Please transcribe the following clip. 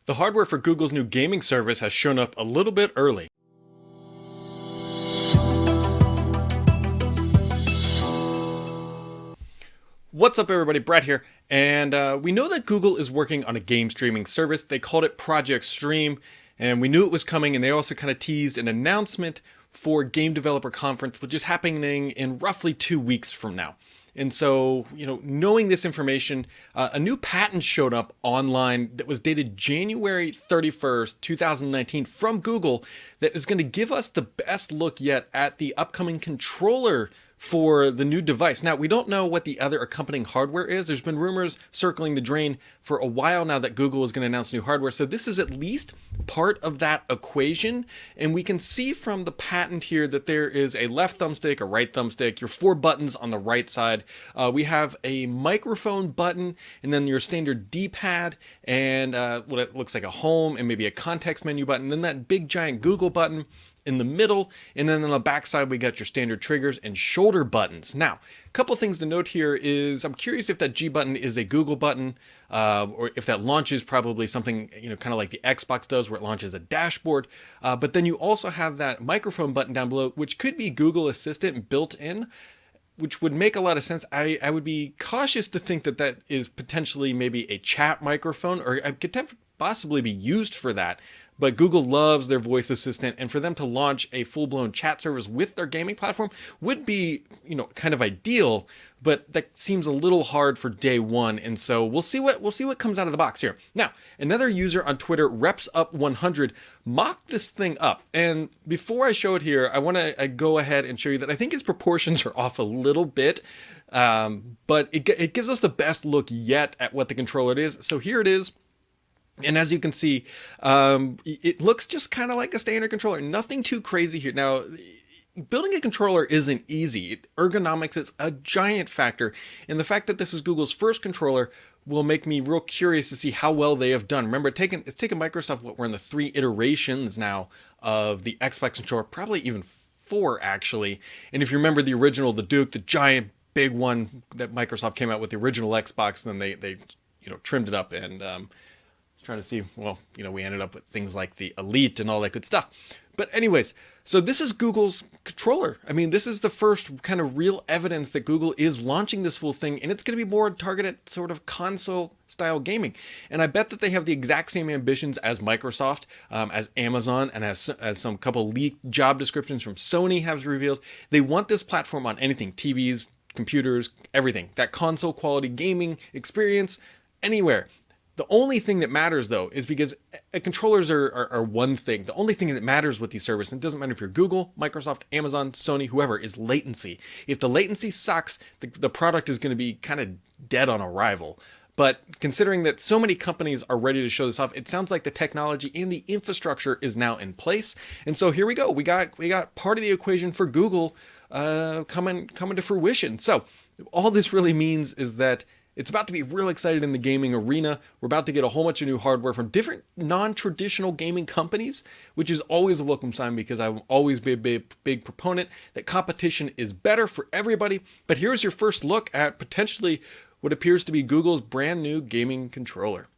The hardware for Google's new gaming service has shown up a little bit early. What's up everybody, Brett here, and we know that Google is working on a game streaming service. They called it Project Stream, and we knew it was coming, and they also kind of teased an announcement for Game Developer Conference, which is happening in roughly 2 weeks from now. And so, knowing this information, a new patent showed up online that was dated January 31st, 2019 from Google that is going to give us the best look yet at the upcoming controller for the new device. Now, we don't know what the other accompanying hardware is. There's been rumors circling the drain for a while now that Google is going to announce new hardware. So this is at least part of that equation. And we can see from the patent here that there is a left thumbstick, a right thumbstick, your 4 buttons on the right side. We have a microphone button and then your standard D-pad and what it looks like a home and maybe a context menu button. Then that big giant Google button in the middle, and then on the back side we got your standard triggers and shoulder buttons. Now, a couple things to note here is I'm curious if that G button is a Google button, or if that launches probably something kind of like the Xbox does, where it launches a dashboard. But then you also have that microphone button down below, which could be Google Assistant built in, which would make a lot of sense. I would be cautious to think that that is potentially maybe a chat microphone, or it could possibly be used for that. But Google loves their voice assistant, and for them to launch a full-blown chat service with their gaming platform would be, kind of ideal, but that seems a little hard for day one. And so we'll see what comes out of the box here. Now, another user on Twitter, RepsUp100, mocked this thing up. And before I show it here, I want to go ahead and show you that I think its proportions are off a little bit. But it gives us the best look yet at what the controller is. So here it is. And as you can see, it looks just kind of like a standard controller. Nothing too crazy here. Now, building a controller isn't easy. Ergonomics is a giant factor. And the fact that this is Google's first controller will make me real curious to see how well they have done. Remember, it's taken Microsoft, we're in the 3 iterations now of the Xbox controller, probably even 4 actually. And if you remember the original, the Duke, the giant big one that Microsoft came out with the original Xbox, and then they trimmed it up and trying to see, we ended up with things like the Elite and all that good stuff. But anyways, so this is Google's controller. I mean, this is the first kind of real evidence that Google is launching this full thing, and it's going to be more targeted sort of console style gaming. And I bet that they have the exact same ambitions as Microsoft, as Amazon, and as some couple leaked job descriptions from Sony have revealed. They want this platform on anything, TVs, computers, everything. That console quality gaming experience anywhere. The only thing that matters, though, is because controllers are one thing. The only thing that matters with these services, and it doesn't matter if you're Google, Microsoft, Amazon, Sony, whoever, is latency. If the latency sucks, the product is going to be kind of dead on arrival. But considering that so many companies are ready to show this off, it sounds like the technology and the infrastructure is now in place. And so here we go. We got part of the equation for Google coming to fruition. So all this really means is that it's about to be real excited in the gaming arena. We're about to get a whole bunch of new hardware from different non-traditional gaming companies, which is always a welcome sign because I've always been a big proponent that competition is better for everybody. But here's your first look at potentially what appears to be Google's brand new gaming controller.